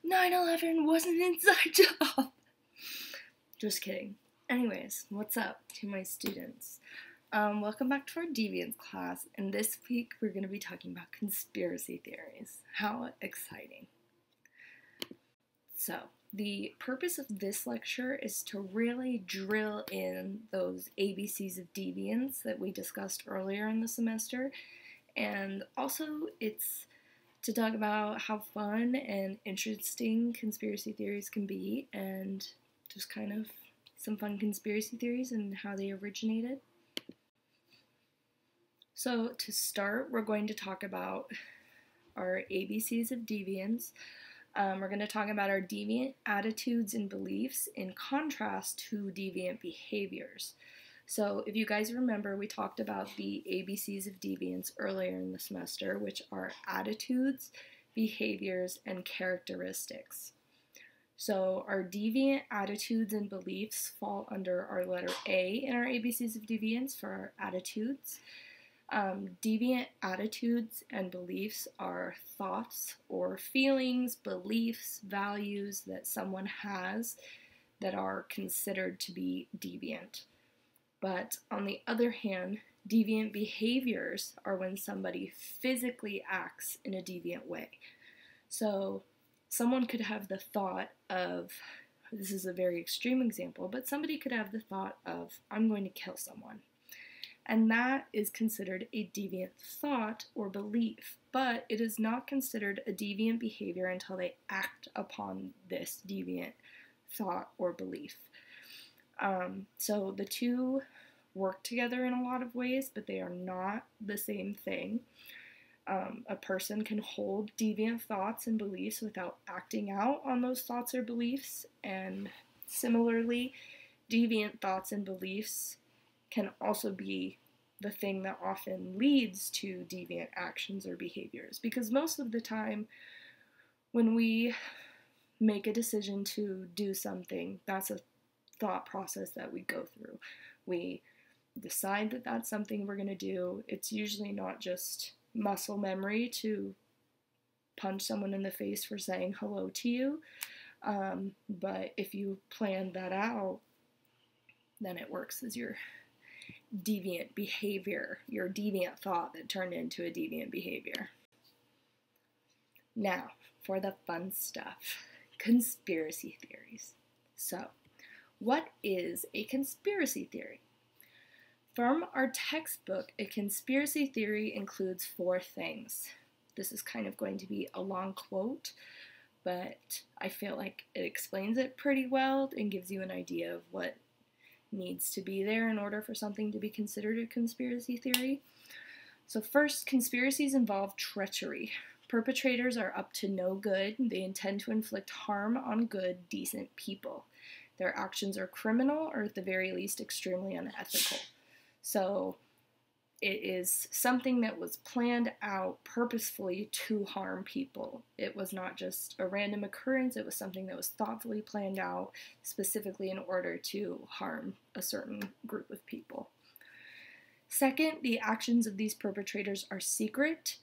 9/11 was an inside job. Just kidding. Anyways, what's up to my students? Welcome back to our deviance class, and this week we're going to be talking about conspiracy theories. How exciting. So, the purpose of this lecture is to really drill in those ABCs of deviance that we discussed earlier in the semester, and also it's to talk about how fun and interesting conspiracy theories can be, and just kind of some fun conspiracy theories and how they originated. So to start, we're going to talk about our ABCs of deviance. We're going to talk about our deviant attitudes and beliefs in contrast to deviant behaviors. So if you guys remember, we talked about the ABCs of deviance earlier in the semester, which are attitudes, behaviors, and characteristics. So our deviant attitudes and beliefs fall under our letter A in our ABCs of deviance for our attitudes. Deviant attitudes and beliefs are thoughts or feelings, beliefs, values that someone has that are considered to be deviant. But on the other hand, deviant behaviors are when somebody physically acts in a deviant way. So someone could have the thought of, this is a very extreme example, but somebody could have the thought of, I'm going to kill someone. And that is considered a deviant thought or belief, but it is not considered a deviant behavior until they act upon this deviant thought or belief. So the two work together in a lot of ways, but they are not the same thing. A person can hold deviant thoughts and beliefs without acting out on those thoughts or beliefs, and similarly, deviant thoughts and beliefs can also be the thing that often leads to deviant actions or behaviors, because most of the time when we make a decision to do something, that's a thought process that we go through. We decide that that's something we're going to do. It's usually not just muscle memory to punch someone in the face for saying hello to you, but if you plan that out, then it works as your deviant behavior, your deviant thought that turned into a deviant behavior. Now, for the fun stuff, conspiracy theories. So, what is a conspiracy theory? From our textbook, a conspiracy theory includes 4 things. This is kind of going to be a long quote, but I feel like it explains it pretty well and gives you an idea of what needs to be there in order for something to be considered a conspiracy theory. So first, conspiracies involve treachery. Perpetrators are up to no good. They intend to inflict harm on good, decent people. Their actions are criminal, or at the very least, extremely unethical. So it is something that was planned out purposefully to harm people. It was not just a random occurrence, it was something that was thoughtfully planned out specifically in order to harm a certain group of people. Second, the actions of these perpetrators are secret,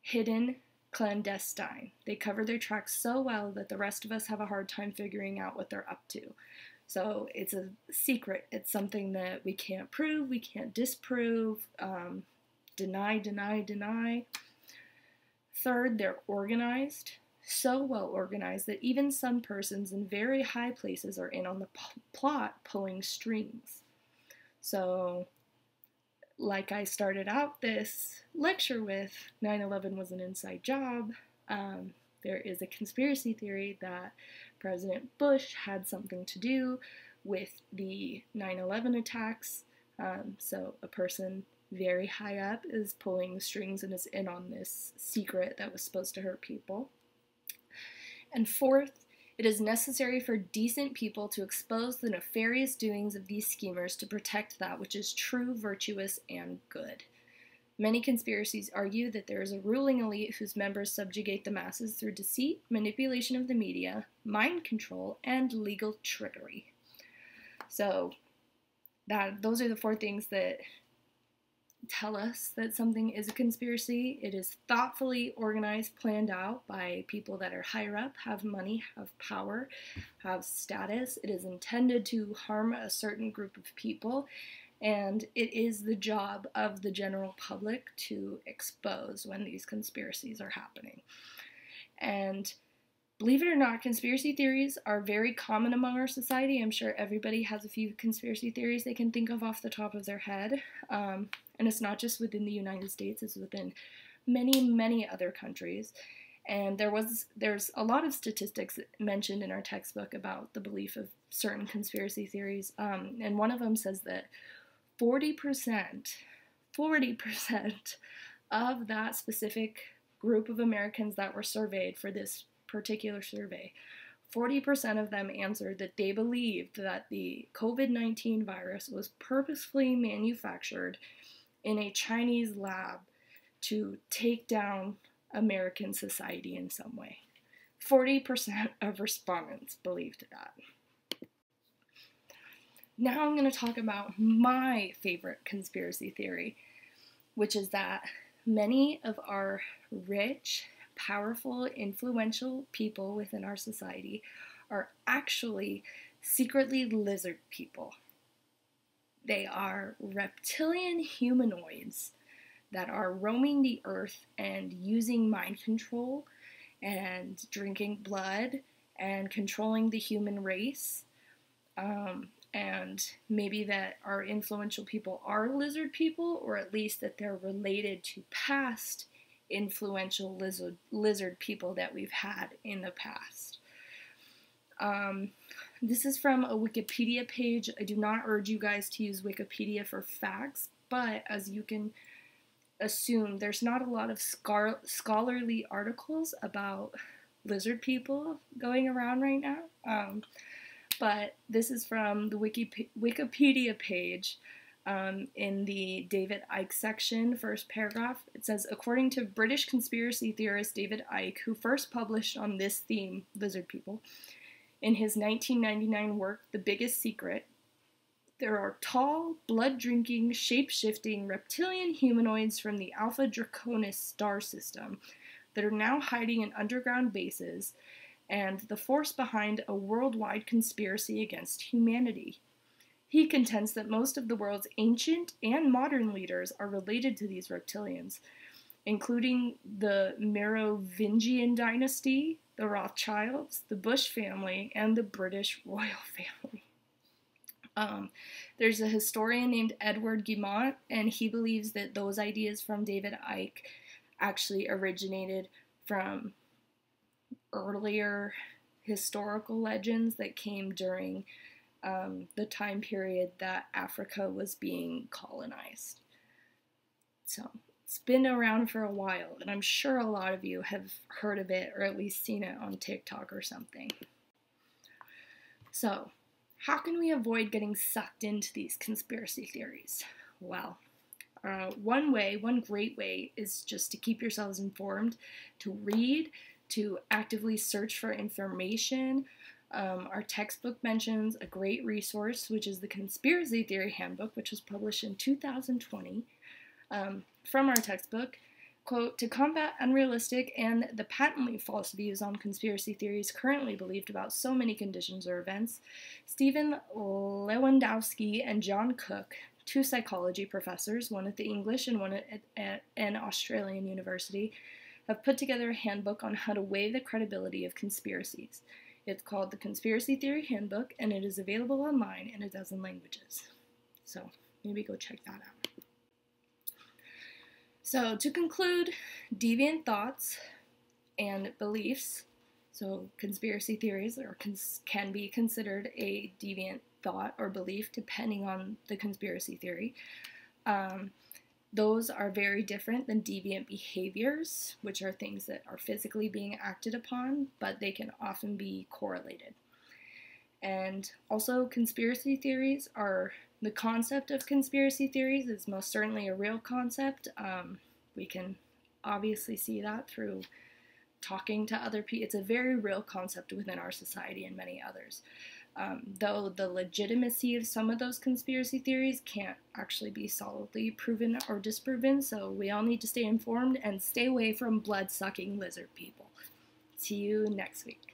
hidden, clandestine. They cover their tracks so well that the rest of us have a hard time figuring out what they're up to. So it's a secret. It's something that we can't prove, we can't disprove, deny. Third, they're organized, so well organized that even some persons in very high places are in on the plot pulling strings. So, like I started out this lecture with, 9/11 was an inside job. There is a conspiracy theory that President Bush had something to do with the 9/11 attacks. So a person very high up is pulling the strings and is in on this secret that was supposed to hurt people. And fourth, it is necessary for decent people to expose the nefarious doings of these schemers to protect that which is true, virtuous, and good. Many conspiracies argue that there is a ruling elite whose members subjugate the masses through deceit, manipulation of the media, mind control, and legal trickery. So those are the 4 things that tell us that something is a conspiracy. It is thoughtfully organized, planned out by people that are higher up, have money, have power, have status. It is intended to harm a certain group of people, and it is the job of the general public to expose when these conspiracies are happening. And believe it or not, conspiracy theories are very common among our society. I'm sure everybody has a few conspiracy theories they can think of off the top of their head. And it's not just within the United States, it's within many, many other countries. And there's a lot of statistics mentioned in our textbook about the belief of certain conspiracy theories. And one of them says that 40% of that specific group of Americans that were surveyed for this particular survey, 40% of them answered that they believed that the COVID-19 virus was purposefully manufactured in a Chinese lab to take down American society in some way. 40% of respondents believed that. Now I'm going to talk about my favorite conspiracy theory, which is that many of our rich, powerful, influential people within our society are actually secretly lizard people. They are reptilian humanoids that are roaming the earth and using mind control and drinking blood and controlling the human race. And maybe that our influential people are lizard people, or at least that they're related to past influential lizard people that we've had in the past. This is from a Wikipedia page. I do not urge you guys to use Wikipedia for facts, but as you can assume, there's not a lot of scholarly articles about lizard people going around right now. But this is from the Wikipedia page. In the David Icke section, first paragraph, it says, according to British conspiracy theorist David Icke, who first published on this theme, lizard people, in his 1999 work, The Biggest Secret, there are tall, blood-drinking, shape-shifting reptilian humanoids from the Alpha Draconis star system that are now hiding in underground bases and the force behind a worldwide conspiracy against humanity. He contends that most of the world's ancient and modern leaders are related to these reptilians, including the Merovingian dynasty, the Rothschilds, the Bush family, and the British royal family. There's a historian named Edward Guimont, and he believes that those ideas from David Icke actually originated from earlier historical legends that came during the time period that Africa was being colonized. So it's been around for a while, and I'm sure a lot of you have heard of it or at least seen it on TikTok or something. So, how can we avoid getting sucked into these conspiracy theories? Well, one great way is just to keep yourselves informed, to read, to actively search for information. Our textbook mentions a great resource, which is the Conspiracy Theory Handbook, which was published in 2020. From our textbook, quote, to combat unrealistic and the patently false views on conspiracy theories currently believed about so many conditions or events, Stephen Lewandowski and John Cook, two psychology professors, one at the English and one at an Australian university, have put together a handbook on how to weigh the credibility of conspiracies. It's called the Conspiracy Theory Handbook, and it is available online in 12 languages. So maybe go check that out. So to conclude, deviant thoughts and beliefs, so conspiracy theories can be considered a deviant thought or belief depending on the conspiracy theory. Those are very different than deviant behaviors, which are things that are physically being acted upon, but they can often be correlated. And also, conspiracy theories the concept of conspiracy theories is most certainly a real concept. We can obviously see that through talking to other people. It's a very real concept within our society and many others. though the legitimacy of some of those conspiracy theories can't actually be solidly proven or disproven, so we all need to stay informed and stay away from blood-sucking lizard people. See you next week.